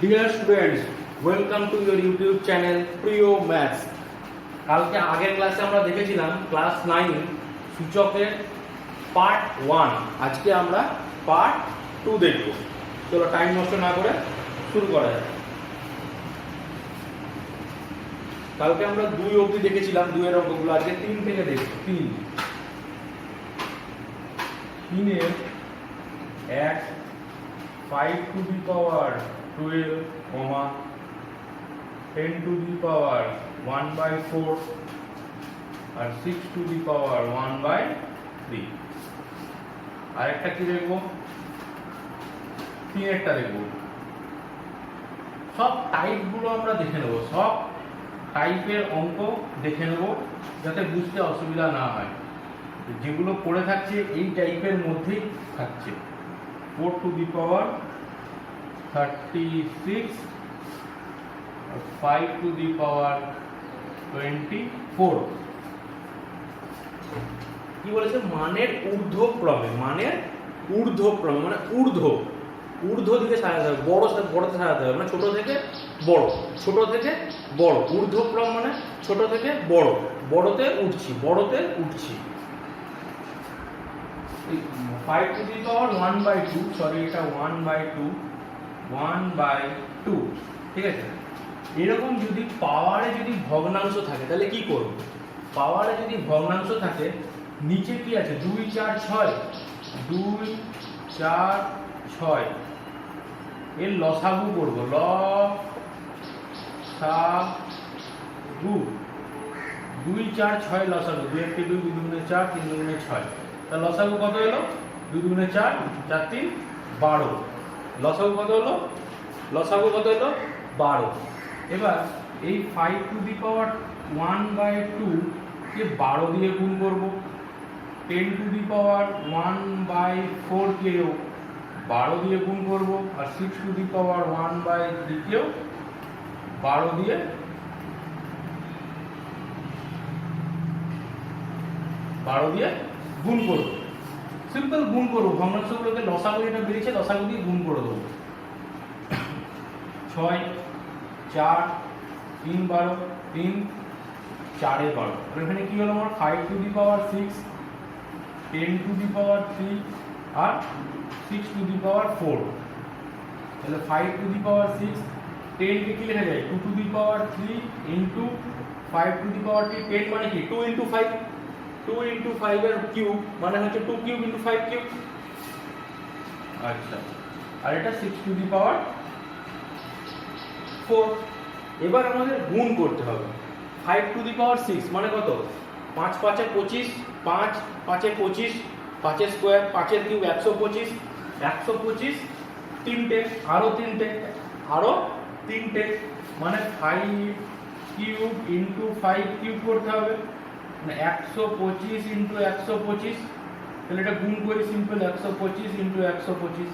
Dear students, welcome to your YouTube channel প্রিয় maths. কালকে আগের ক্লাসে আমরা দেখেছিলাম ক্লাস 9 সূচকের পার্ট 1। আজকে আমরা পার্ট 2 দেখব। চলো টাইম নষ্ট না করে শুরু করা যাক। কালকে আমরা 2 অবধি দেখেছিলাম, 2 এর অঙ্কগুলো। আজকে 3 থেকে দেখব। 3 এর 1 5 to the power 12, 10 to the power 1/4 R 6 to the power 1/3। আর একটা কি দেখব? 3 একটা দেখব। সব টাইপ গুলো আমরা দেখে নেব, সব টাইপের অঙ্ক দেখে নেব যাতে বুঝতে অসুবিধা না হয়। যেগুলো পড়ে থাকছে এই টাইপের মধ্যেই থাকছে। 4 to the power 36 और 5 to the power 24। কি বলেছে? মানের ঊর্ধ্বক্রমে, মানের ঊর্ধ্বক্রমে মানে ঊর্ধ্ব দিকে সাজাতে হবে, বড়তে সাজাতে হবে, মানে ছোট থেকে বড়, ছোট থেকে বড়। ঊর্ধ্বক্রম মানে ছোট থেকে বড়, বড়তে উঠছি। 5 to the power 1/2, সরি এটা 1/2, ঠিক আছে। এরকম যদি পাওয়ারে যদি ভগ্নাংশ থাকে তাহলে কি করব? পাওয়ারে যদি ভগ্নাংশ থাকে নিচে কি আছে? 2 4 6, 2 4 6 এর লসাগু করব। লসাগু 2 4 6 লসাগু, 2 1 2, 2 2 4, 3 2 6। তাহলে লসাগু কত এলো? 2 2 4, 4 3 12। লসাগু কত হলো? 12। এবার এই 5 to the power 1/2 কে 12 দিয়ে গুণ করব। 10 to the power 1/4 কেও 12 দিয়ে গুণ করব। আর 6 to the power 1/3 কেও 12 দিয়ে গুণ করব। সিম্পল গুণ করব। ভগ্নাংশগুলোকে লসাগু যেটা বেরিয়েছে লসাগু দিয়ে গুণ করে দেবো। 6 4 3 12, 3 4 12। আর এখানে কি হলো আমার? 5 to the power 6, 10 to the power 3 R 6 to the power 4। তাহলে 5 to the power 6, 10 কে কি লেখা যায়? 2 to the power 3 into 5 to the power 3। 10 মানে কি? 2 into 5, 2 into 5 এর কিউব মানে হচ্ছে 2 কিউব into 5 কিউব। আচ্ছা, আর এটা 6 to the power 4। এবার আমাদের গুণ করতে হবে। 5 to the power 6 মানে কত? 5 5 এ 25, 5 5 এ 25, 5 এর স্কয়ার, 5 এর কিউব 125, 125 তিনটে, আরো তিনটে মানে 5 কিউব into 5 কিউব করতে হবে, মানে 125 into 125। তাহলে এটা গুণ করি সিম্পল, 125 into 125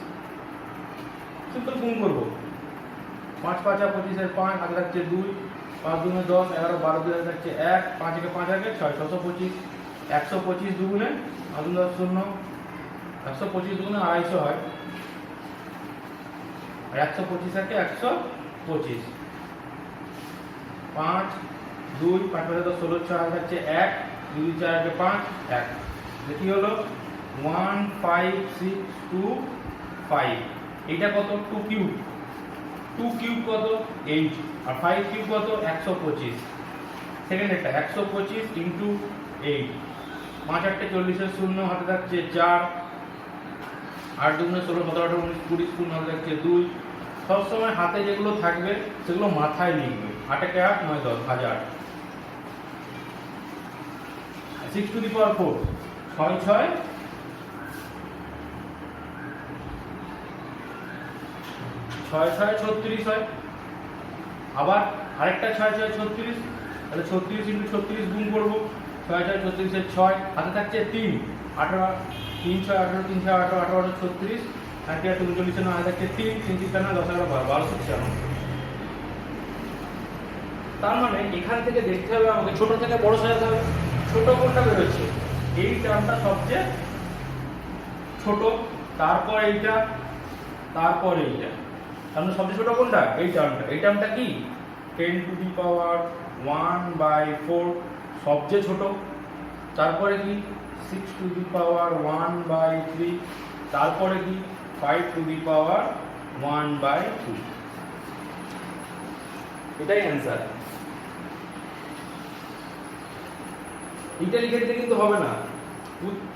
সিম্পল গুণ করব। 5 5 আর 25 এর 5 হাতে থাকছে 2, 5 2 10, 11 12 2 হাতে থাকছে 1, 5 একে 5 আগে 6, 625। 125 দুগুণে 10 10 0, 125 দুগুণে 250 হয়। আর 125 একে 125। 5 2 5 5 10 16, 6 হাতে থাকছে 1, 2 4 একে 5 1। কি হলো? 15625। এইটা কত? 2 কিউব। 2 কিউব কত? 8 আর 5 কিউব কত? 125। সেকেন্ড এটা 125 ইনটু 8। 5 8 40 এর 0 হাতে থাকছে 4, 8 2 16 17 18 19 20 0 হাতে থাকছে 2। সব সময় হাতে যেগুলো থাকবে সেগুলো মাথায় লিখবে। 8 একে 8 9 10 1000। 6 to the power 4 6 6 36 হয়। আবার আরেকটা 6 6 36। তাহলে 36 into 36 গুণ করব। 6 6 36 এর 6 হাতে থাকছে 3, 18 3 6 18 3 6 18 18 36 আর 39 এর হাতে থাকছে 3 3 3 না 10 11 1296। তার মানে এখান থেকে দেখতে হবে আমাকে ছোট থেকে বড় সাজাতে হবে। ছোট কোনটা বেরোচ্ছে? এই টার্মটা সবচেয়ে ছোট, তারপর এইটা, তারপর এইটা। তাহলে সবচেয়ে ছোট কোনটা? এই টার্মটা। এই টার্মটা কি 10 টু দি পাওয়ার 1/4 সবচেয়ে ছোট। তারপরে কি 6 টু দি পাওয়ার 1/3, তারপরে কি 5 টু দি পাওয়ার 1/2। এটাই অ্যান্সার। এটা লিখে দিতে কিন্তু হবে না,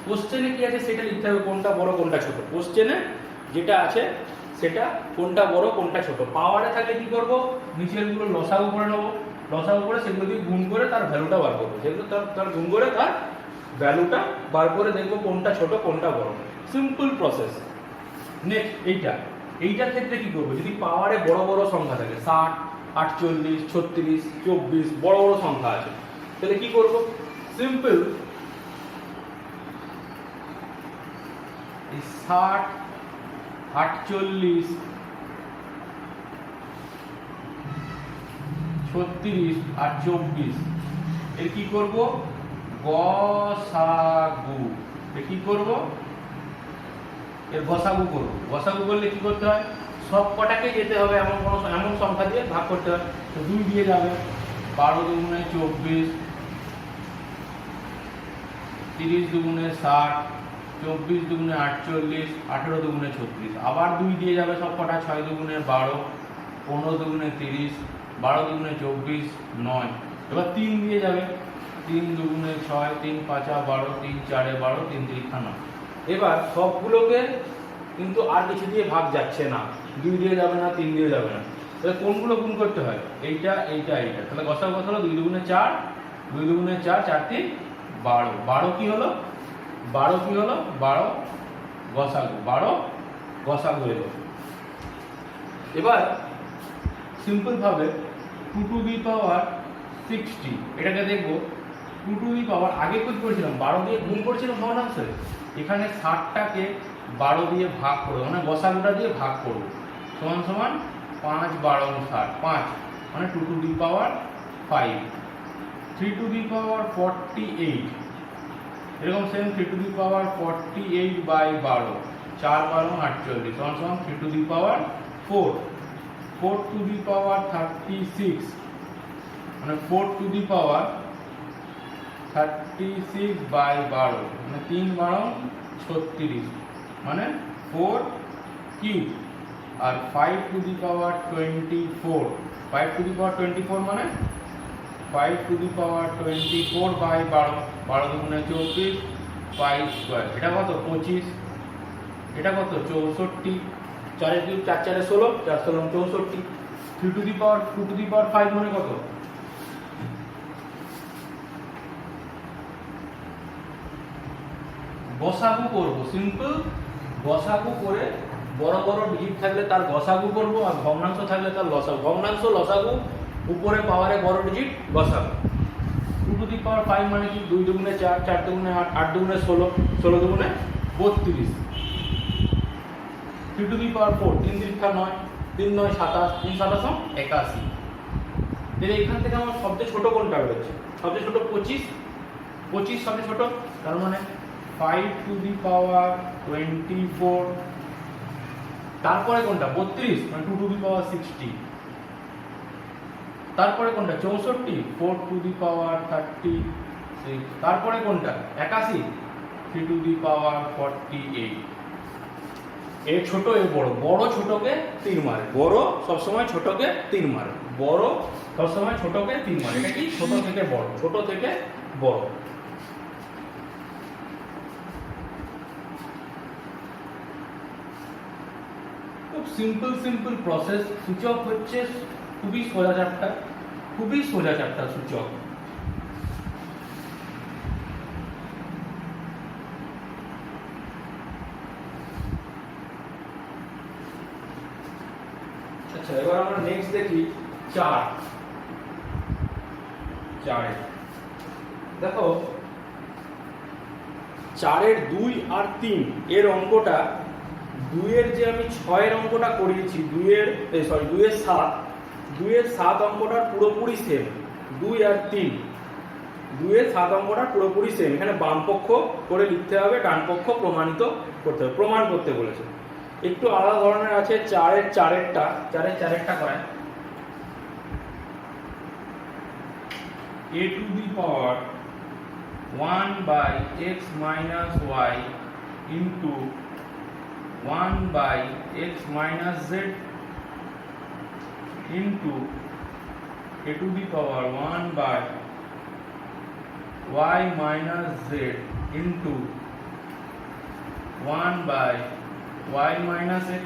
কোশ্চেনে কি আছে সেটা লিখতে হবে, কোনটা বড় কোনটা ছোট। কোশ্চেনে যেটা আছে সেটা কোনটা বড় কোনটা ছোট। পাওয়ারে থাকলে কি করব, নিচেরগুলো লসাগু করে নেবো, লসাগু করে সেগুলো দিয়ে গুণ করে তার ভ্যালুটা বার করবো, সেগুলো তার গুণ করে তার ভ্যালুটা বার করে দেখবো কোনটা ছোট কোনটা বড়। Simple process. নেক্সট এইটার ক্ষেত্রে কি করবো, যদি পাওয়ারে বড় বড় সংখ্যা থাকে 60, 48, 36, 24 বড় বড় সংখ্যা আছে, তাহলে কি করব, সিম্পল 60, 48, 36 আর 24 এর কি করব, গসাগু। এর কি করব, এর গসাগু করব। গসাগু করলে কি করতে হয়, সব কটাকে যেতে হবে এমন সংখ্যা দিয়ে ভাগ করতে হয়। তো 2 দিয়ে যাবে, 12 দুগুণে 24, 30 দুগুণে 60, 24 দুগুণে 48, 18 দুগুণে 36। আবার 2 দিয়ে যাবে সব কটা, 6 দুগুণে 12, 15 দুগুণে 30, 12 দুগুণে 24, 9। এবার 3 দিয়ে যাবে, 3 দুগুণে 6, 3 5 12, 3 4 12, 3 3 9। এবার সবগুলোকে কিন্তু আর কিছু দিয়ে ভাগ যাচ্ছে না, 2 দিয়ে যাবে না, 3 দিয়ে যাবে না। তাহলে কোনগুলো গুণ করতে হয়, এইটা এইটা এইটা। তাহলে গসাগু কত হলো, 2 দুগুণে 4, 2 দুগুণে 4, 4 3 12। 12 কি হলো, 12 কি হলো, 12 গসাগু, 12 গসাগু এলো। এবার সিম্পল ভাবে 2 টু দি পাওয়ার 60 এটাকে দেখবো। 2 টু দি পাওয়ার আগে কি করেছিলাম, 12 দিয়ে গুণ করেছিলাম ভগ্নাংশে, এখানে 60টাকে 12 দিয়ে ভাগ করবো, মানে গসাগুটা দিয়ে ভাগ করবো, সমান সমান 5 12 60, 5 মানে 2 to the power 5। 3 to the পাওয়ার 48 এরকম সেম 3 টু দি পাওয়ার 48/12, 4 12 48 সমান সমান 3 to the power 4। 4 two the পাওয়ার 36 মানে 4 টু দি পাওয়ার 36/12 মানে 3 12 36 মানে 4 কিউব। আর 5 to the power 24, 5 to the power 24 মানে 5 টু দি পাওয়ার 24/12, 12 দুগুণে 24, 5 স্কোয়ার। এটা কত 25, এটা কত 64, 4 cube 4 4 16, 4 16 64। 3 to the power 2 to the power 5 মানে কত, গসাগু করব। সিম্পল গসাগু করে বড় বড় ডিজিট থাকলে তার গসাগু করব, আর ভগ্নাংশ থাকলে তার লসাগু। ভগ্নাংশ লসাগু, উপরে পাওয়ারে বড় ডিজিট গসাগু। 2 টু দি পাওয়ার 5 মানে কি, 2 দুগুণে 4, 4 দুগুণে 8, 8 দুগুণে 16, 16 দুগুণে 32। 3 টু দি পাওয়ার 4, 3 3 9, 3 9 27, 3 27 81। তাহলে এখান থেকে আমার সবচেয়ে ছোট কোনটা রয়েছে, সবচেয়ে ছোট 25, 25 সবচেয়ে ছোট, তার মানে 5 টু দি পাওয়ার 24। তারপরে কোনটা 32 মানে 2 টু দি পাওয়ার 60। তারপরে কোনটা 64, 4 টু দি পাওয়ার 36। তারপরে কোনটা 81, 3 টু দি পাওয়ার 48। এর ছোট এর বড়, বড় ছোটকে 3 মারে, বড় সবসময় ছোটকে 3 মারে, বড় সবসময় ছোটকে 3 মারে। এটা কি, ছোট থেকে বড়, ছোট থেকে বড়। খুব সিম্পল প্রসেস। সূচক হচ্ছে খুবই সোজা চ্যাপ্টার, খুবই সোজা চ্যাপ্টার সূচক। আচ্ছা, এবার আমরা নেক্সট দেখি 4। দেখো 4 এর 2 আর 3 এর অঙ্কটা, 2 এর যে আমি 6 এর অঙ্কটা করিয়েছি, 2 এর 7, 2 এর 7 অঙ্কটা পুরোপুরি সেম। 2 আর 3, 2 এর 7 অঙ্কটা পুরোপুরি সেম। এখানে বাম পক্ষ করে লিখতে হবে, ডান পক্ষ প্রমাণিত করতে হবে, প্রমাণ করতে বলেছে। একটু আলাদা ধরনের আছে, চারের চারেরটা করায় a to the power 1 by x minus y into 1 by x minus z into a to the power 1 by y minus z into 1 by y minus x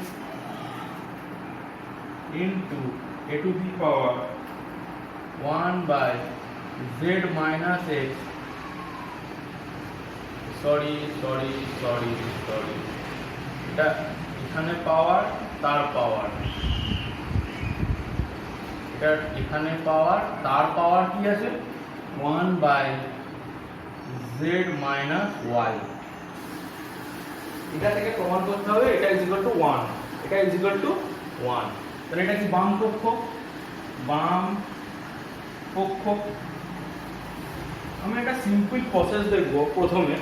into a to the power 1 by z minus x sorry এটা এখানে পাওয়ার তার পাওয়ার, এটা এখানে পাওয়ার তার পাওয়ার কি আছে 1 by z minus y। এটা থেকে প্রমাণ করতে হবে এটা ইজ ইকুয়াল টু 1, এটা ইজ ইকুয়াল টু 1। তাহলে এটা কি বাম পক্ষ, আমি একটা সিম্পল প্রসেস দেখব। প্রথমে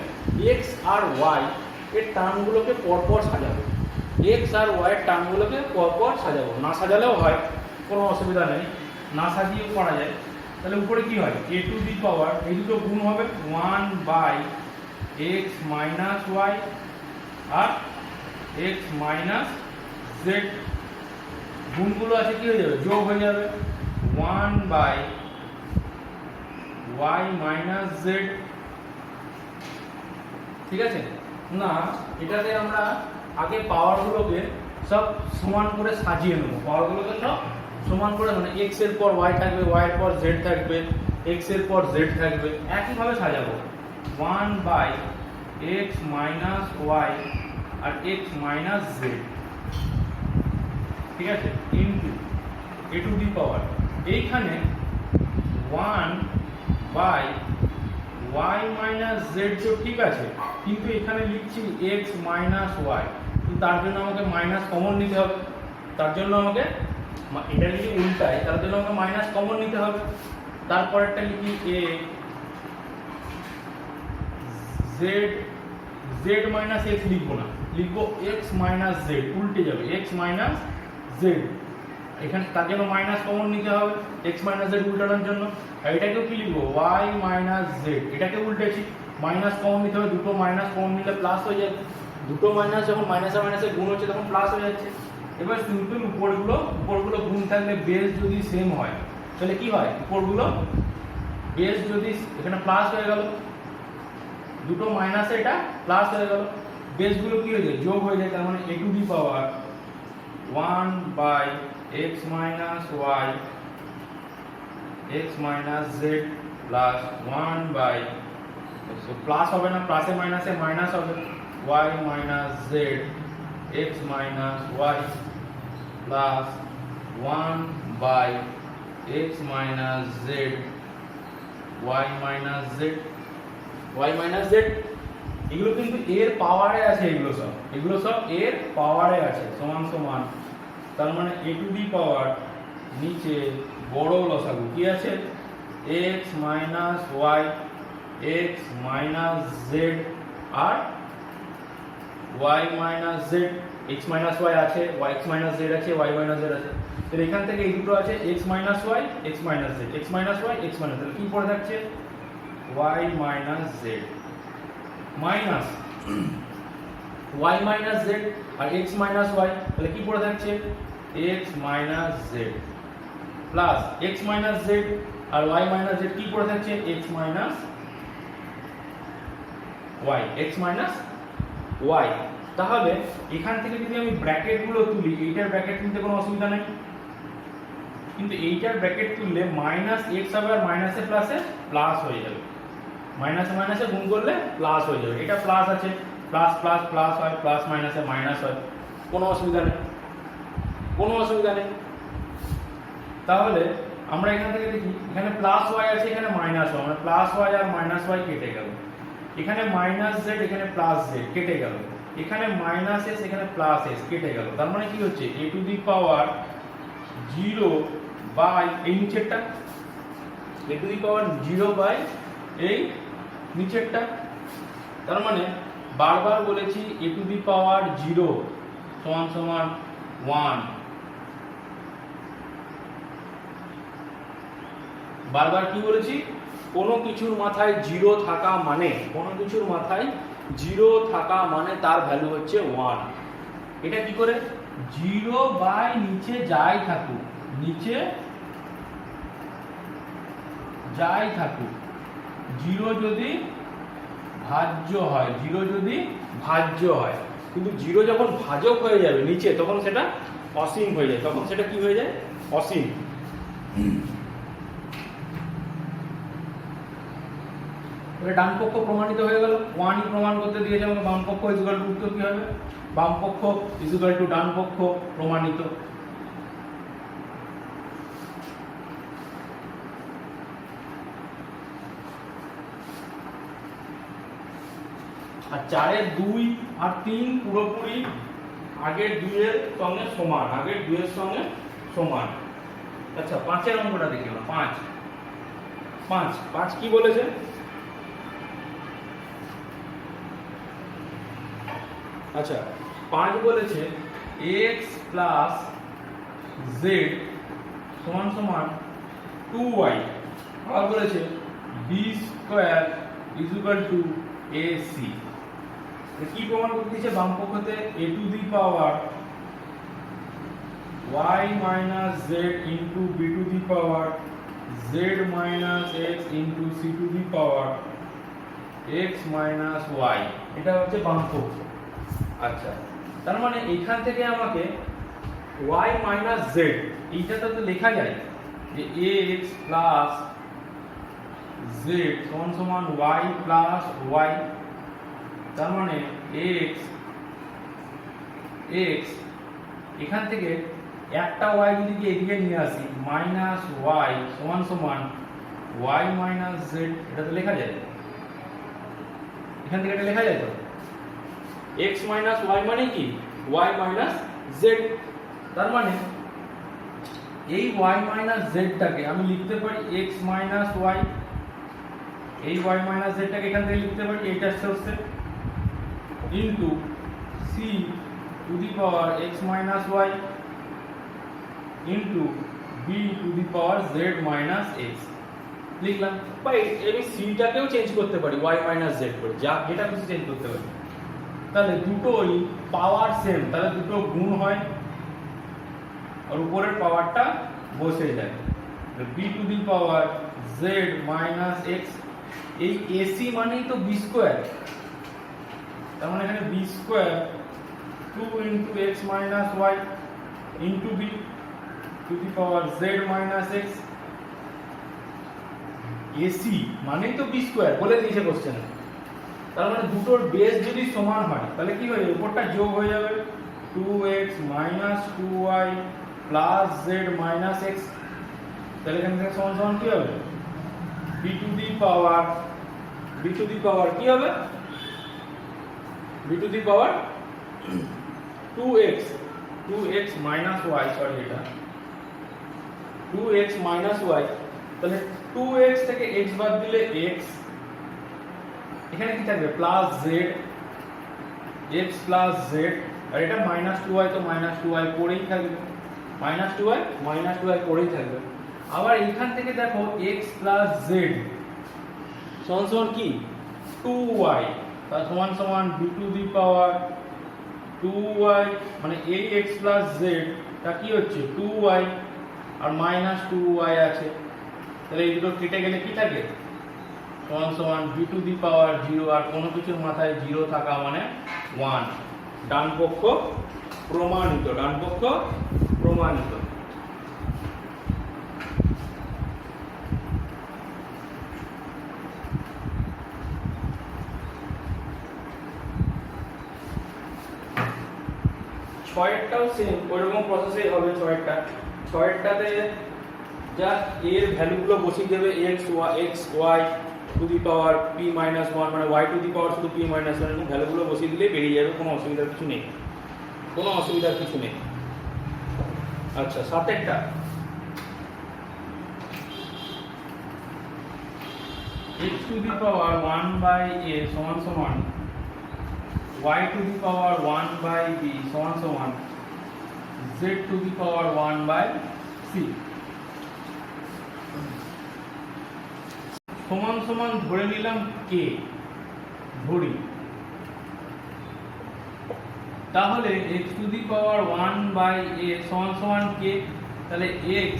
x আর y এর টার্মগুলোকে পরপর সাজাবো, x আর y এর টার্মগুলোকে পরপর সাজাবো, না সাজালেও হয়, কোনো অসুবিধা নেই, না সাজিয়েও করা যায়। তাহলে উপরে কি হয় a টু দি পাওয়ার, এই দুটো গুণ হবে 1 বাই x মাইনাস y আর x মাইনাস z, গুণগুলো আছে কি হয়ে যাবে যোগ হয়ে যাবে 1 বাই y মাইনাস z। ঠিক আছে না, এটাতে আমরা আগে পাওয়ারগুলোকে সব সমান করে সাজিয়ে নেব, পাওয়ারগুলোকে সব সমান করে, মানে x এর পর y থাকবে, y এর পর z থাকবে, x এর পর z থাকবে, একইভাবে সাজাবো 1 বাই x মাইনাস y আর x মাইনাস z, ঠিক আছে, into a to the power এইখানে 1 বাই y মাইনাস z, তো ঠিক আছে, কিন্তু এখানে লিখছি x মাইনাস y, তার জন্য আমাকে মাইনাস কমন নিতে হবে, তার জন্য আমাকে এটা লিখে উল্টাই, তার জন্য আমাকে মাইনাস কমন নিতে হবে। তারপরেরটা লিখি a z মাইনাস x লিখবো না, লিখবো x মাইনাস z, উল্টে যাবে x মাইনাস z, এখানে তার জন্য মাইনাস কমন নিতে হবে x মাইনাস z উল্টানোর জন্য। আর এটাকেও কি লিখবো y মাইনাস z, এটাকে উল্টেছি, মাইনাস কমন নিতে হবে, দুটো মাইনাস কমন নিলে প্লাস হয়ে যাবে, দুটো মাইনাস যখন মাইনাসে মাইনাসে গুণ হচ্ছে তখন প্লাস হয়ে যাচ্ছে। এবার সিম্পল উপরগুলো গুণ থাকলে বেস যদি সেম হয় তাহলে কি হয়, উপরগুলো বেস যদি এখানে প্লাস হয়ে গেল, দুটো মাইনাসে এটা প্লাস হয়ে গেল, বেসগুলো কি হয়ে যায় যোগ হয়ে যায়, তার মানে a to the power 1 by x minus y x minus z plus 1 by, plus হবে না, প্লাসে মাইনাসে মাইনাস হবে, y minus z x minus y plus 1 by x minus z y minus z, y minus z, এগুলো কিন্তু এর পাওয়ারে আছে, এগুলো সব এর পাওয়ারে আছে, সমান সমান, তার মানে a টু দি পাওয়ার নিচে বড় লসাগু কি আছে x minus y x minus z আর y minus z, x minus y আছে, x মাইনাস z আছে, y মাইনাস z আছে, তো এখান থেকে এই দুটো আছে x minus y x minus z, x minus y x minus z, কি পড়ে থাকছে y minus z minus y minus z আর x মাইনাস y, তাহলে কি পড়ে থাকছে x minus z plus x minus z আর y মাইনাস z, কি পড়ে থাকছে x minus y, x minus y। তাহলে এখান থেকে যদি আমি ব্র্যাকেটগুলো তুলি, এইটার ব্র্যাকেট তুলতে কোনো অসুবিধা নেই, কিন্তু এইটার ব্র্যাকেট তুললে মাইনাস x হবে আর মাইনাসে প্লাসে প্লাস হয়ে যাবে, মাইনাসে মাইনাসে গুণ করলে প্লাস হয়ে যাবে, এটা প্লাস আছে, প্লাস প্লাস প্লাস হয়, প্লাস মাইনাসে মাইনাস হয়, কোনো অসুবিধা নেই, কোনো অসুবিধা নেই। তাহলে আমরা এখান থেকে দেখি, এখানে প্লাস y আছে, এখানে মাইনাস y, মানে প্লাস y আর মাইনাস y কেটে গেল, এখানে মাইনাস z এখানে প্লাস z কেটে গেল, এখানে মাইনাস s এখানে প্লাস s কেটে গেল, তার মানে কি হচ্ছে a to the power 0 by এই নিচেরটা, a to the power 0 by এই নিচেরটা, তার মানে বারবার বলেছি a টু দি পাওয়ার 0 সমান সমান 1। বারবার কি বলেছি, কোনো কিছুর মাথায় 0 থাকা মানে, কোনো কিছুর মাথায় 0 থাকা মানে তার ভ্যালু হচ্ছে 1। এটা কি করে, 0 বাই নিচে যাই থাকুক, নিচে যাই থাকুক, 0 যদি ভাজ্য হয়, 0 যদি ভাজ্য হয়, কিন্তু 0 যখন ভাজক হয়ে যাবে নিচে, তখন সেটা অসীম হয়ে যায়, তখন সেটা কি হয়ে যায়, অসীম। ডান পক্ষ প্রমাণিত হয়ে গেল, 1ই প্রমাণ করতে দিয়েছে আমাকে, বাম পক্ষ ইকুয়াল টু, উত্তর কি হবে, বাম পক্ষ ইকুয়াল টু ডান পক্ষ প্রমাণিত। আর 4-এর 2 আর 3 পুরোপুরি আগের 2-এর সঙ্গে সমান, আগের 2-এর সঙ্গে সমান। আচ্ছা 5-এর অঙ্কটা দেখি আমরা, 5 কি বলেছে, আচ্ছা 5 বলেছে x প্লাস z সমান সমান 2y, আর বলেছে b square is equal to ac। কি প্রমাণ করতে দিয়েছে, বাম পক্ষতে a to the power y minus z into b two the power z minus x into c two the power x minus y, এটা হচ্ছে বাম পক্ষ। আচ্ছা তার মানে এখান থেকে আমাকে y মাইনাস z, এইটাতে তো লেখা যায় যে x প্লাস z সমান সমান y প্লাস y, তার মানে x এখান থেকে একটা y যদি এদিকে নিয়ে আসি, মাইনাস y সমান সমান y মাইনাস z, এটা তো লেখা যায়, এখান থেকে এটা লেখা যায় তো, x মাইনাস y মানে কি, y মাইনাস z। তার মানে এই y মাইনাস z টাকে আমি লিখতে পারি x মাইনাস y, এই y মাইনাস z টাকে এখান থেকে লিখতে পারি এইটার সাথে into c two the power x minus y into b two the power z minus x লিখলাম। বা আমি c টাকেও চেঞ্জ করতে পারি y মাইনাস z করে, যা এটা কিছু চেঞ্জ করতে পারি, তাহলে দুটোই পাওয়ার সেম, তাহলে দুটো গুণ হয় আর উপরের পাওয়ারটা বসে যায়, b two the power z minus x, এই ac মানেই তো b স্কয়ার, তার মানে এখানে b square 2 into x minus y into b two the power z minus x, ac মানেই তো b স্কয়ার বলে দিয়েছে কোশ্চেনে। তার মানে দুটোর বেস যদি সমান হয় তাহলে কি হবে, উপরটা যোগ হয়ে যাবে 2x minus 2y plus z minus x, তাহলে এখান থেকে সমান সমান কি হবে, b টু দি পাওয়ার কি হবে, b two the power 2x minus y, sorry এটা 2x মাইনাস y, তাহলে 2x থেকে x বাদ দিলে x, এখানে কি থাকবে plus z, x plus z, আর এটা মাইনাস 2y, তো মাইনাস 2y পড়েই থাকবে, মাইনাস 2y পড়েই থাকবে। আবার এখান থেকে দেখো x প্লাস z সমান সমান কি 2y, তার সমান সমান b two the power 2y, মানে এই x প্লাস z তা কি হচ্ছে 2y, আর মাইনাস 2y আছে, তাহলে এই দুটো কেটে গেলে কি থাকে, সমান সমান b টু দি পাওয়ার 0, আর কোনো কিছুর মাথায় 0 থাকা মানে 1। ডান পক্ষ প্রমাণিত, ডান পক্ষ প্রমাণিত। ছয়েরটাও সেম ওইরকম প্রসেসেই হবে, ছয়েরটাতে জাস্ট এর ভ্যালুগুলো বসিয়ে দেবে x y two the power p minus 1, মানে y টু দি পাওয়ার শুধু p মাইনাস 1, এরকম ভ্যালুগুলো বসিয়ে দিলে বেরিয়ে যাবে, কোনো অসুবিধার কিছু নেই, কোনো অসুবিধার কিছু নেই। আচ্ছা 7এরটা, x to the power 1 by a সমান সমান y to the power 1 by b সমান সমান z to the power 1 by c সমান সমান ধরে নিলাম k ধরি, তাহলে x to the power 1 by a সমান সমান k, তাহলে x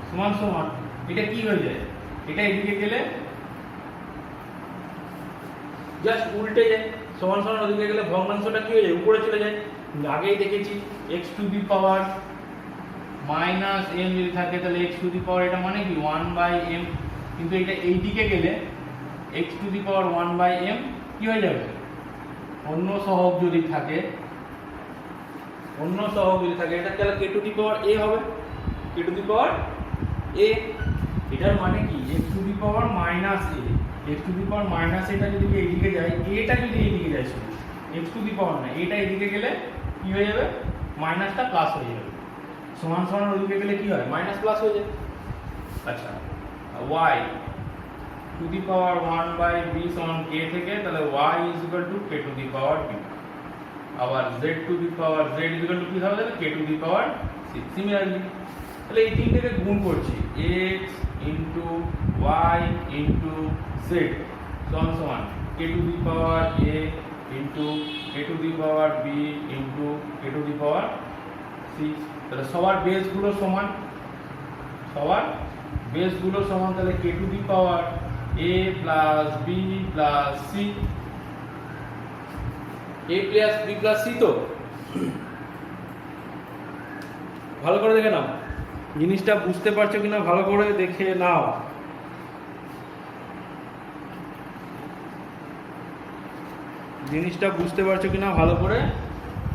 সমান সমান এটা কি হয়ে যায়, এটা এদিকে গেলে জাস্ট উল্টে যায়, সমান সমান ওদিকে গেলে ভগ্নাংশটা কি হয়ে যায়, উপরে চলে যায়। আগেই দেখেছি x to the power minus m যদি থাকে তাহলে x to the power এটা মানে কি 1 by m, কিন্তু এটা এই দিকে গেলে x to the power 1 by m কি হয়ে যাবে, অন্য সহগ যদি থাকে এটা তাহলে k to the power a হবে, k to the power a, এটার মানে কি x to the power minus a, x to the power minus এটা যদি এইদিকে যায়, এটা যদি এইদিকে যায়, শুধু x to the power না, এটা এইদিকে গেলে কি হয়ে যাবে, মাইনাসটা প্লাস হয়ে যাবে, সমান সমান ওইদিকে গেলে কি হয়, মাইনাস প্লাস হয়ে যায়। আচ্ছা, y to the power 1 by b সমান k থেকে, তাহলে y is equal to k to the power b, আবার z to the power z is equal to কি হবে, k to the power 6। Similarly তাহলে এই তিনটাকে গুণ করছি, x into y into z সমান সমান k to the power a into k to the power b into k to the power 6। তাহলে সবার বেসগুলো সমান, তাহলে k to the power a plus b plus c, a plus b plus c, তো ভালো করে দেখে নাও, জিনিসটা বুঝতে পারছো কিনা ভালো করে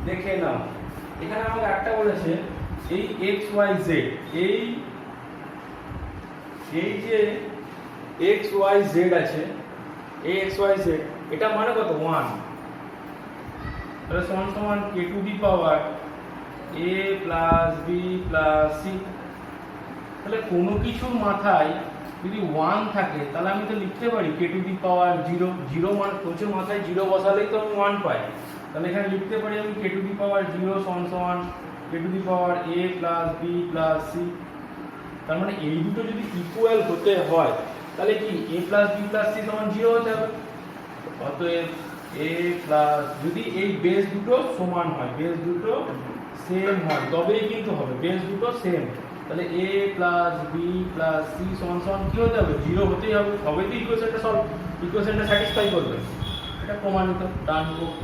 দেখে নাও। এখানে আমাকে একটা বলেছে এই x y z, এই যে x y z আছে, এই x y z এটা মানে কত 1, তাহলে সমান সমান k to the power a plus b plus c। তাহলে কোনো কিছুর মাথায় যদি 1 থাকে তাহলে আমি তো লিখতে পারি k to the power 0, মানে কোচের মাথায় 0 বসালেই তো আমি 1 পাই, তাহলে এখানে লিখতে পারি আমি k to the power 0 সমান সমান k to the power a plus b plus c। তার মানে এই দুটো যদি ইকুয়াল হতে হয় তাহলে কি a plus b plus c সমান 0 হতে হবে, অতএব a plus, যদি এই বেস দুটো সমান হয়, বেস দুটো সেম হয় তবেই কিন্তু হবে, বেস দুটো সেম, তাহলে a plus b plus c সমান সমান কি হতে হবে, 0 হতেই হবে, তবেই তো ইকুয়েশনটা স্যাটিসফাই করবে। এটা প্রমাণিত। ডান পক্ষ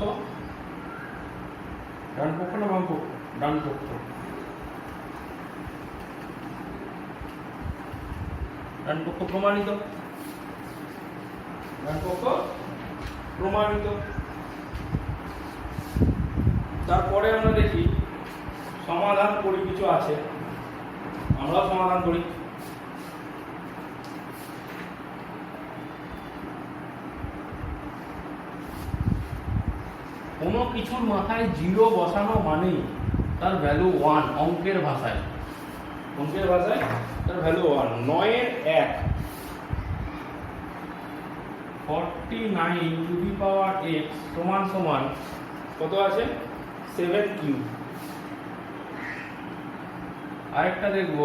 না বাম পক্ষ, ডান পক্ষ, প্রমাণিত। তারপরে আমরা দেখি সমাধান করি, কিছু আছে আমরা সমাধান করি। কোনো কিছুর মাথায় 0 বসানো মানেই তার ভ্যালু 1, অঙ্কের ভাষায় তার ভ্যালু 1। 9 এর 1 49 to the power x সমান সমান কত আছে, 7 কিউব। আরেকটা দেখবো,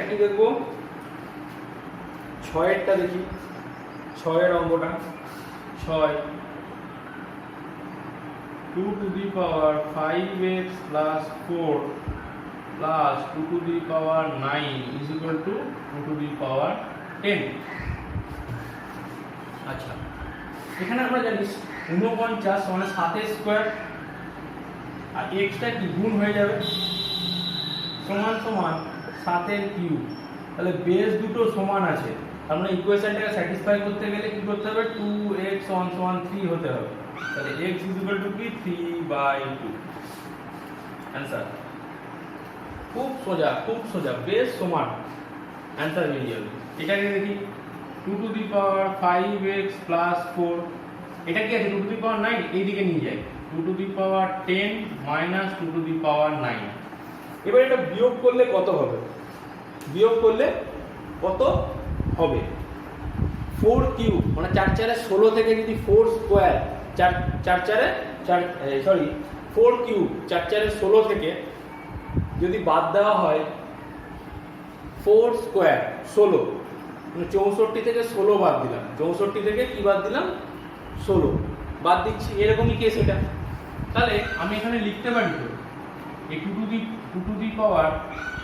কি দেখবো, 6 এরটা দেখি, 6 এর অঙ্কটা, 6 2 to the power 5x plus 4 plus 2 to the power 9 is equal to 2 to the power 10। আচ্ছা, এখানে আমরা জানি 49 মানে 7 এর স্কয়ার, আর x টা কি গুণ হয়ে যাবে, সমান সমান 7 এর কিউব। তাহলে বেস দুটো সমান আছে, তার মানে ইকুয়েশনটাকে স্যাটিসফাই করতে গেলে কি করতে হবে, 2x সমান 3 হতে হবে, তাহলে x is equal to কি 3/2। आंसर খুব সোজা, বেস সমান, आंसर বেরিয়ে যাবে। এটাকে দেখি 2 to the power 5x plus 4, এটা কি আছে 2 to the power 9, এইদিকে নিয়ে যাই, 2 to the power 10 minus 2 to the power 9। এবার এটা বিয়োগ করলে কত হবে, 4 কিউব মানে 4 4 16 থেকে যদি 4 স্কোয়ার 4 4 কিউব 4 4 16 থেকে যদি বাদ দেওয়া হয় 4 স্কোয়ার 16 মানে 64 থেকে 16 বাদ দিলাম, 64 থেকে কি বাদ দিলাম 16 বাদ দিচ্ছি, এরকমই কেস এটা। তাহলে আমি এখানে লিখতে পারি তো এই টু টু দি পাওয়ার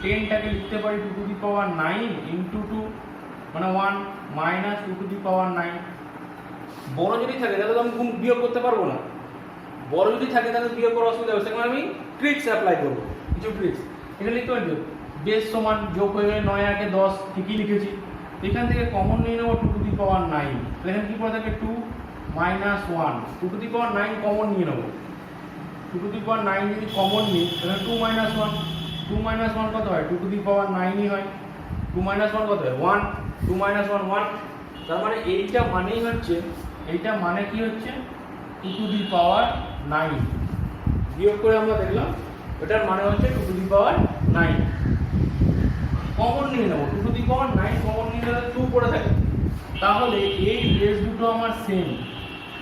10টাকে লিখতে পারি 2 টু দি পাওয়ার 9 ইন্টু 2 মানে 1 মাইনাস 2 টু দি পাওয়ার 9। বড় যদি থাকে তাহলে তো আমি গুণ বিয়োগ করতে পারবো না, বড় যদি থাকে তাহলে বিয়োগ করার অসুবিধা হবে, সেখানে আমি ট্রিক্স অ্যাপ্লাই করবো, কিছু ট্রিক্স এখানে লিখতে পারি বেস সমান যোগ হয়ে গেলে 9 আগে 10 ঠিকই লিখেছি। এখান থেকে কমন নিয়ে নেবো 2 টু দি পাওয়ার 9, তাহলে এখানে কি পড়ে থাকে 2 minus 1, 2 to the power 9 common নিয়ে নেবো, 2 টু দি পাওয়ার 9 যদি কমন নিই তাহলে 2 মাইনাস 1, 2 মাইনাস 1 কত হয় 2 টু দি পাওয়ার 9ই হয়, 2 মাইনাস 1 কত হয় 1, 2 মাইনাস 1 1, তার মানে এইটা মানেই হচ্ছে এইটা মানে কি হচ্ছে 2 টু দি পাওয়ার 9, বিয়োগ করে আমরা দেখলাম এটার মানে হচ্ছে 2 টু দি পাওয়ার 9। কমন নিয়ে নেবো 2 টু দি পাওয়ার 9 কমন নিয়ে নিলে 2 পড়ে থাকে, তাহলে এই বেস দুটো আমার সেম,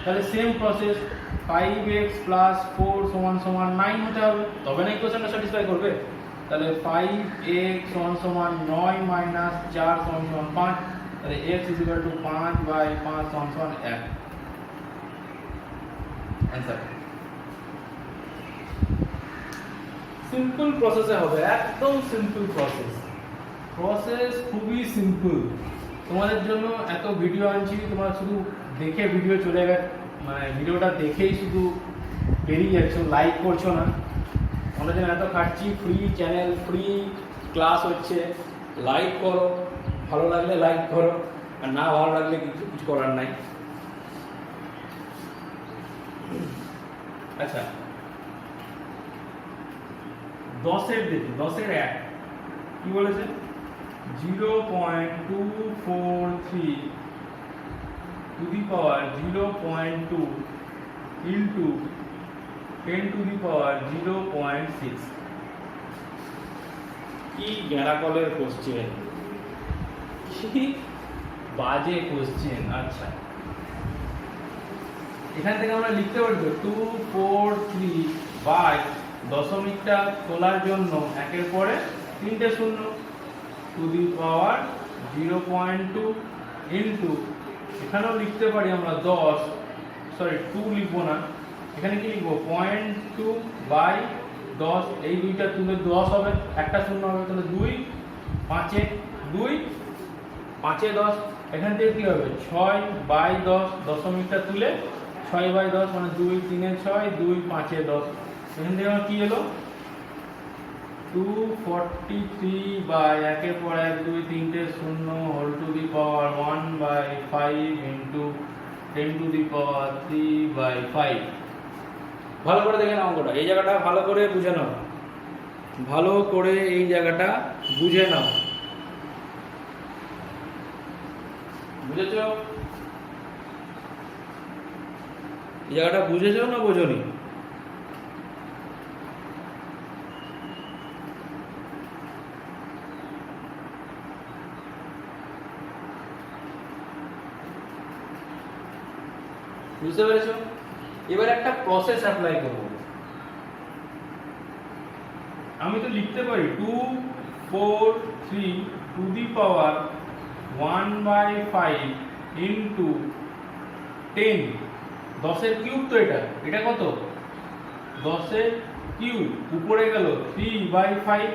তাহলে সেম প্রসেস 5x প্লাস 4 সমান সমান 9 হতে হবে, তবে না ইকুয়েশনটা স্যাটিসফাই করবে। তাহলে 5x সমান সমান 9 মাইনাস 4 সমান সমান 5, তাহলে x ইজ ইকুয়াল টু 5/5 সমান সমান 1। অ্যান্সার সিম্পল প্রসেসে হবে, একদম সিম্পল প্রসেস খুবই সিম্পল। তোমাদের জন্য এত ভিডিও আনছি, তোমরা শুধু দেখে ভিডিও চলে গেছে, মানে ভিডিওটা দেখেই শুধু বেরিয়ে যাচ্ছ, লাইক করছো না। আমরা যেন এত খাটছি, ফ্রি চ্যানেল, ফ্রি ক্লাস হচ্ছে, লাইক করো, ভালো লাগলে লাইক করো, আর না ভালো লাগলে কিছু করার নাই। আচ্ছা 10-এর দেখি, 10-এর 1 কি বলেছে 0.243 to the power 0.2 into 10 to the power 0.6। কি গ্যারাকলের কোশ্চেন, কি বাজে কোশ্চেন। আচ্ছা এখান থেকে আমরা লিখতে পারি তো 243 বাই দশমিকটা তোলার জন্য একের পরে 3টে শূন্য টু দি পাওয়ার 0.2 ইন্টু এখানেও লিখতে পারি আমরা 10, সরি 2 লিখবো না, এখানে কি লিখবো 0.2 বাই 10, এই দুইটা তুলে 10 হবে, একটা শূন্য হবে, তাহলে 2 5 2 5 10, এখান থেকে কি হবে 6/10, দশমিকটা তুলে 6/10 মানে 2 3 6 2 5 10, এখান থেকে আমার কি এলো 243 বাই একের পর 1 2 3টে শূন্য whole to the power 1/5 into 10 to the power 3/5। ভালো করে দেখেন অঙ্কটা, এই জায়গাটা ভালো করে বুঝে নাও, ভালো করে এই জায়গাটা বুঝে নাও, বুঝেছো? এই জায়গাটা বুঝেছো না বোঝোনি? বুঝতে পেরেছো? এবার একটা প্রসেস অ্যাপ্লাই করব। আমি তো লিখতে পারি 243 টু দি পাওয়ার 1/5 ইন্টু 10, 10-এর কিউব তো এটা কত 10-এর কিউব, উপরে গেল 3/5,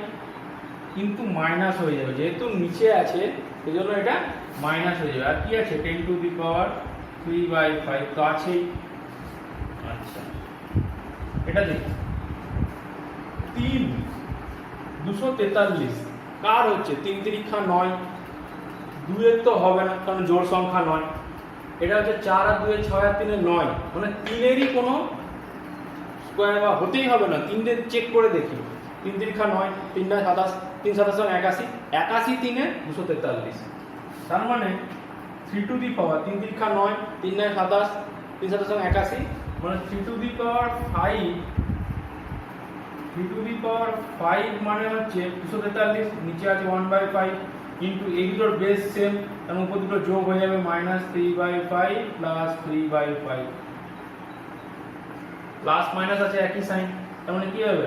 কিন্তু মাইনাস হয়ে যাবে, যেহেতু নিচে আছে সেজন্য এটা মাইনাস হয়ে যাবে। আর কি আছে 10 টু দি পাওয়ার 3/5 তো আছেই। আচ্ছা এটা দেখি 3 243 কার হচ্ছে 3 তিরিক্ষা 9, 2 এর তো হবে না কারণ জোড় সংখ্যা 9, এটা হচ্ছে 4 আর 2 এর 6 আর 3 এর 9, মানে 3 এরই কোনো স্কোয়ার বা হতেই হবে না। 3 দিয়ে চেক করে দেখি, 3 তিরিক্ষা 9, 3 9 27, 3 27 81, 81 3 এ 243, তার মানে 3 টু দি পাওয়ার 3 তিরিক্ষা 9, 3 9 27, 3 27 81, মানে 3 to the power 5, 3 to the power 5 মানে হচ্ছে 243, নিচে আছে 1/5, ইন্টু এই দুটোর বেস সেম, এবং উপর দুটো যোগ হয়ে যাবে -3/5 প্লাস 3/5, প্লাস মাইনাস আছে একই সাইন, তার মানে কি হবে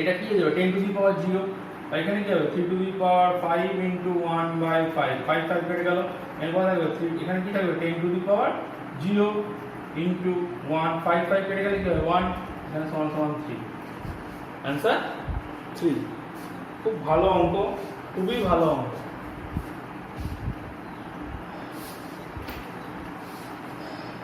এটা কি হয়ে যাবে 10 টু দি পাওয়ার 0, আর এখানে কি হবে 3 টু দি পাওয়ার 5 ইনটু 1/5, 5 5 কেটে গেল, এরপর থাকবে 3, এখানে কি থাকবে 10 টু দি পাওয়ার 0 ইনটু 1, 5 5 কেটে গেলে কি হবে 1, এখানে সমান সমান 3, অ্যানসার 3। খুব ভালো অঙ্ক, খুবই ভালো অঙ্ক।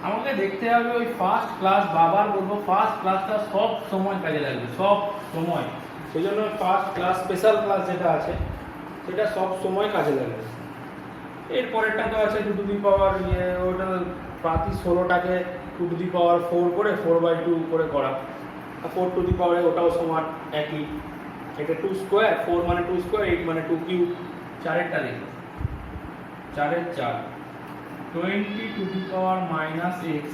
আমাকে দেখতে হবে ওই ফার্স্ট ক্লাস, বাবার বলবো ফার্স্ট ক্লাসটা সব সময় কাজে লাগবে, সব সময়। সেই জন্য ফার্স্ট ক্লাস স্পেশাল ক্লাস যেটা আছে সেটা সব সময় কাজে লাগবে। এর পরেরটা তো আছে 2 টু দি পাওয়ার ওটা প্রতি 16টাকে 2 টু দি পাওয়ার 4 করে 4/2 করে করা, 4 টু দি পাওয়ারে ওটাও সমান একই, এটা 2 স্কোয়ার, 4 মানে 2 স্কোয়ার, 8 মানে 2 কিউব, 4এরটা দেখো 4 এর 4, 20 টু দি পাওয়ার -x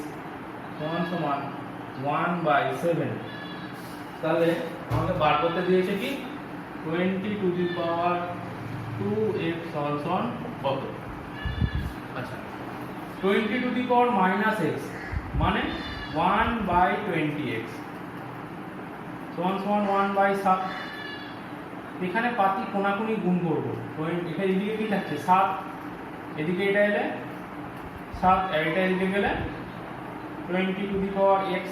সমান সমান 1/7। তাহলে আমাকে বার করতে দিয়েছে কি 20 টু দি পাওয়ার 2x সমান সমান কত? আচ্ছা 20 টু দি পাওয়ার -x মানে 1/20x সমান সমান 1/7। এখানে পাতি কোনাকুনি গুণ করব, এখানে এদিকে কি থাকছে 7, এদিকে এটা এলে 7, আর এটা এদিকে গেলে 20 টু দি পাওয়ার x,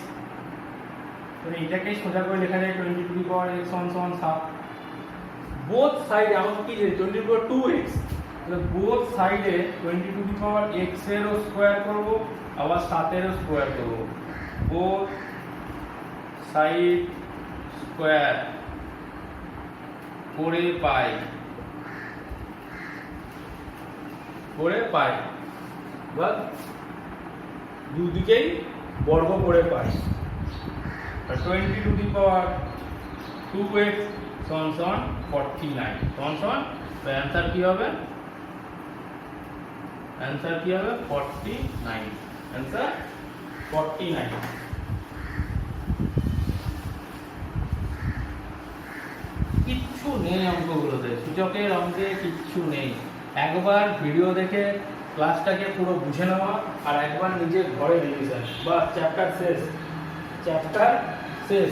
মানে এটাকে সোজা করে লেখা যায় 20 টু দি পাওয়ার x সমান সমান 7। বোথ সাইডে আমাকে কি দিয়েছে 20 টু দি পাওয়ার 2x, তাহলে বোথ সাইডে 20 টু দি পাওয়ার x এরও স্কয়ার করব, আবার 7 এরও স্কয়ার করব, বোথ সাইড স্কয়ার করে পাই বা দুদিকেই বর্গ করে পাই। 20 টু দি পাওয়ার 2x সমান সমান 49 সমান সমান, তো অ্যান্সার কি হবে? অ্যান্সার কি হবে 49, অ্যান্সার 49। কিচ্ছু নেই অঙ্কগুলোতে, সূচকের অঙ্কে কিচ্ছু নেই। একবার ভিডিও দেখে ক্লাসটাকে পুরো বুঝে নেওয়া, আর একবার নিজে ঘরে রিভিশন, বা চ্যাপ্টার শেষ, চ্যাপ্টার শেষ।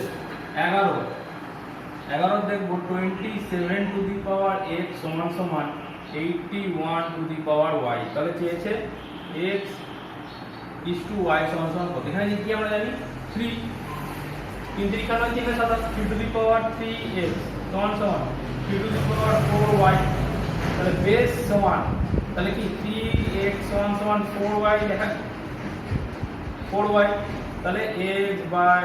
11 দেখবো 27 টু দি পাওয়ার x সমান সমান 81 টু দি পাওয়ার y, তাহলে চেয়েছে x is to y সমান সমান কত? এখানে কি আমরা জানি 3, 3 3 কাটা 3 27, 3 টু দি পাওয়ার 3x সমান সমান 3 টু দি পাওয়ার 4y, তাহলে বেস সমান, তাহলে কি 3x সমান সমান 4y লেখা, 4y, তাহলে x বাই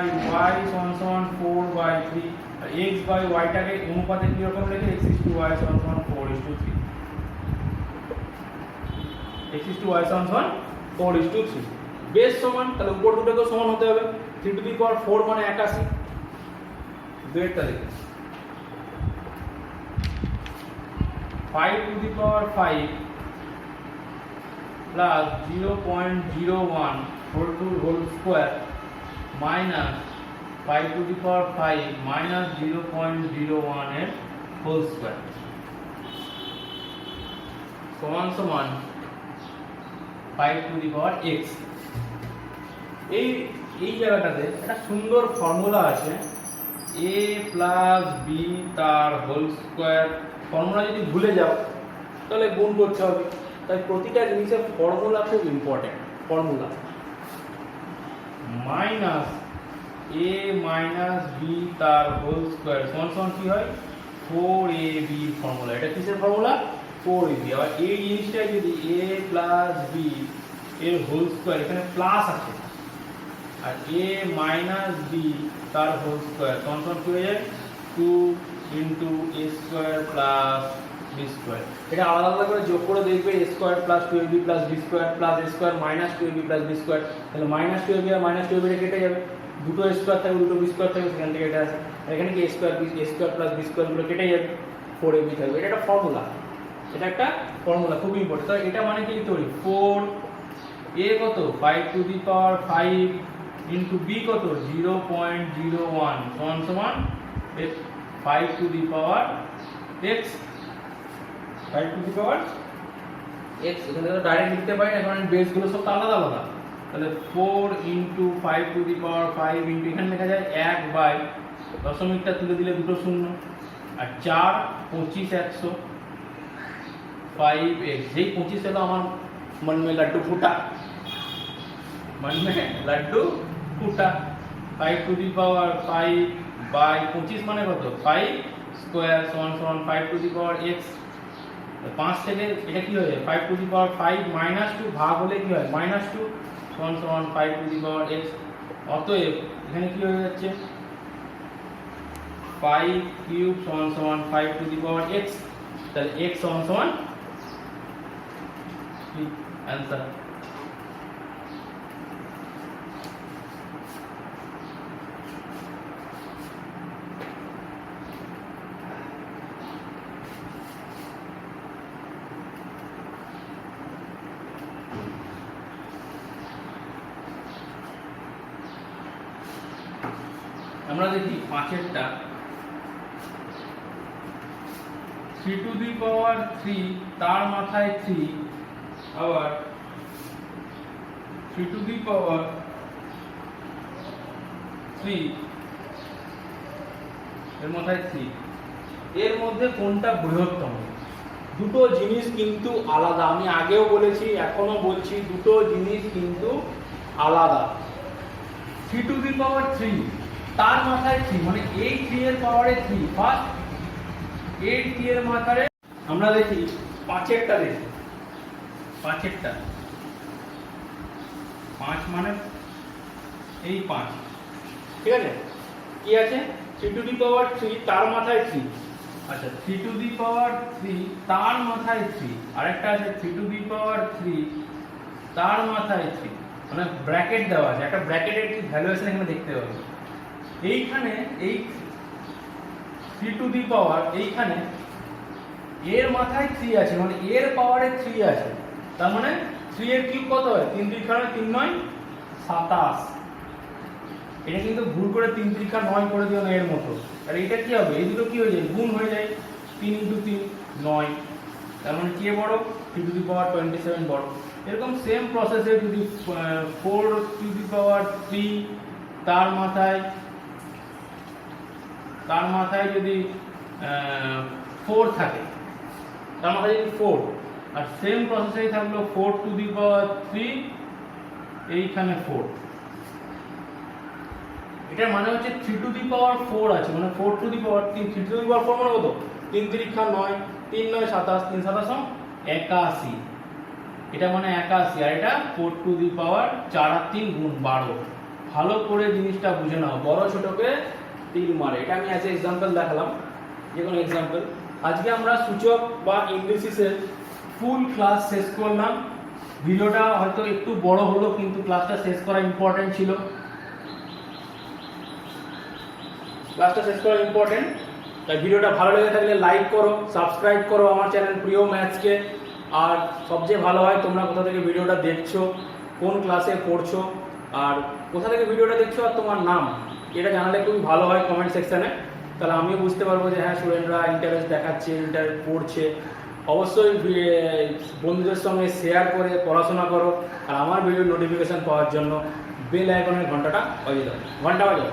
y সমান সমান 4/3, আর x বাই y টাকে অনুপাতে কি রকম লিখে x is to y সমান সমান 4:3, x is to y সমান সমান 4:3, বেস সমান, তাহলে উপর দুটোকে সমান হতে হবে। 3 টু দি পাওয়ার 4 মানে 81, দুইটা লিখে 5 to the power 5 plus 0.01 whole square minus 5 to the power 5 minus 0.01 এর হোল স্কয়ার সমান সমান 5 টু দি পাওয়ার x। এই জায়গাটাতে একটা সুন্দর ফর্মুলা আছে, a প্লাস b তার হোল স্কয়ার। ফর্মুলা যদি ভুলে যাও তাহলে গুণ করতে হবে, তাই প্রতিটা জিনিসের ফর্মুলা খুব important. Formula minus a minus b তার হোল স্কয়ার সমান সমান কি হয় 4ab ফর্মুলা। এটা কিসের ফর্মুলা? 4ab। আবার এই জিনিসটা যদি a প্লাস b এর হোল স্কয়ার, এখানে প্লাস আছে, আর a মাইনাস b তার হোল স্কয়ার সমান সমান কি হয়ে যায় 2 into a square plus b square. এটা আলাদা আলাদা করে যোগ করে দেখবে a square plus 2ab plus b square plus a square minus 2ab plus b square, তাহলে মাইনাস 2ab আর মাইনাস 2ab কেটে যাবে, দুটো স্কয়ার থাকবে, দুটো b স্কয়ার থাকবে, সেখান থেকে এটা আসে। আর এখানে কি a square plus b square গুলো কেটে যাবে, 4ab থাকবে। এটা একটা ফর্মুলা, এটা একটা ফর্মুলা খুব ইম্পর্টেন্ট। তো এটা মানে কি লিখতে পারি 4 a কত 5 to the power 5 into b কত 0.01 সমান সমান 5 to the power x 5 to the power x, এখানে তো ডাইরেক্ট লিখতে পারি না, কারণ বেসগুলো সব তো আলাদা আলাদা। তাহলে 4 into 5 to the power 5 into এখানে লেখা যায় 1 বাই দশমিকটা তুলে দিলে দুটো শূন্য, আর 4 25 100 5x, যেই 25 হলো আমার मन में लड्डू फूटा, मन में लड्डू फूटा। 5 टू दी पावर 5 बाई 25 माने कत 5 स्क्वायर समान समान 5 टू दी पावर x। 5 থেকে এটা কি হয়ে যায় 5 টু দি পাওয়ার 5 মাইনাস 2 ভাগ হলে কি হয় মাইনাস 2 সমান সমান 5 টু দি পাওয়ার x। অতএব এখানে কি হয়ে যাচ্ছে 5 কিউব সমান সমান 5 টু দি পাওয়ার x। তাহলে x সমান সমান आंसर। আমরা দেখি 5এরটা 3 টু দি পাওয়ার 3 তার মাথায় 3 আবার 3 টু দি পাওয়ার 3 এর মাথায় 3, এর মধ্যে কোনটা বৃহত্তম? দুটো জিনিস কিন্তু আলাদা, আমি আগেও বলেছি এখনো বলছি দুটো জিনিস কিন্তু আলাদা। 3 টু দি পাওয়ার 3 তার মাথায় 3 মানে এই 3 এর পাওয়ারে 3 ফার্স্ট, এই 3 এর মাথায় আমরা দেখি 5এরটা দেখি 5এরটা 5 মানে এই 5, ঠিক আছে কি আছে 3 টু দি পাওয়ার 3 তার মাথায় 3, আচ্ছা 3 টু দি পাওয়ার 3 তার মাথায় 3, আরেকটা আছে 3 টু দি পাওয়ার 3 তার মাথায় 3, মানে ব্র্যাকেট দেওয়া আছে, একটা ব্র্যাকেটের কি ভ্যালুয়েশন এখানে দেখতে পাবে। এইখানে এই 3 টু দি পাওয়ার এইখানে এর মাথায় 3 আছে, মানে এর পাওয়ারে 3 আছে, তার মানে 3 এর কিউব কত হয় 3 3 3 9 27। এটা কিন্তু ভুল করে 3 3 9 করে দিও না এর মতো, আর এটা কি হবে এই দুটো কি হয়ে যায় গুণ হয়ে যায় 3 ইনটু 3 9, তার মানে কে বড় 3 টু দি পাওয়ার 27 বড়। এরকম সেম প্রসেসে যদি 4 টু দি পাওয়ার 3 তার মাথায় যদি 4 থাকে, তার মাথায় যদি 4, আর সেম প্রসেসেই থাকলো 4 টু দি পাওয়ার 3 এইখানে 4, এটার মানে হচ্ছে 3 টু দি পাওয়ার 4 আছে, মানে 4 two the power 3, 3 to the পাওয়ার 4 মানে কত 3 3 9 3 9 27 3 27 81, এটা মানে 81, আর এটা 4 টু দি পাওয়ার 4 আর 3 গুণ 12। ভালো করে জিনিসটা বুঝে নাও, বড় ছোটকে তীর মারে, এটা আমি অ্যাজ এক্সাম্পল দেখালাম, যে কোনো এক্সাম্পল। আজকে আমরা সূচক বা ইন্ডিসিসের ফুল ক্লাস শেষ করলাম। ভিডিওটা হয়তো একটু বড় হলো, কিন্তু ক্লাসটা শেষ করা ইম্পর্টেন্ট ছিল, তাই ভিডিওটা ভালো লেগে থাকলে লাইক করো, সাবস্ক্রাইব করো আমার চ্যানেল প্রিয় ম্যাথসকে। আর সবচেয়ে ভালো হয় তোমরা কোথা থেকে ভিডিওটা দেখছো, কোন ক্লাসে পড়ছো, আর কোথা থেকে ভিডিওটা দেখছো, আর তোমার নাম, এটা জানালে খুবই ভালো হয় কমেন্ট সেকশানে, তাহলে আমিও বুঝতে পারবো যে হ্যাঁ স্টুডেন্টরা ইন্টারেস্ট দেখাচ্ছে, পড়ছে। অবশ্যই বন্ধুদের সঙ্গে শেয়ার করে পড়াশোনা করো, আর আমার ভিডিও নোটিফিকেশান পাওয়ার জন্য বেল আইকনের ঘন্টাটা বাজিয়ে দাও, ঘন্টা বাজাও।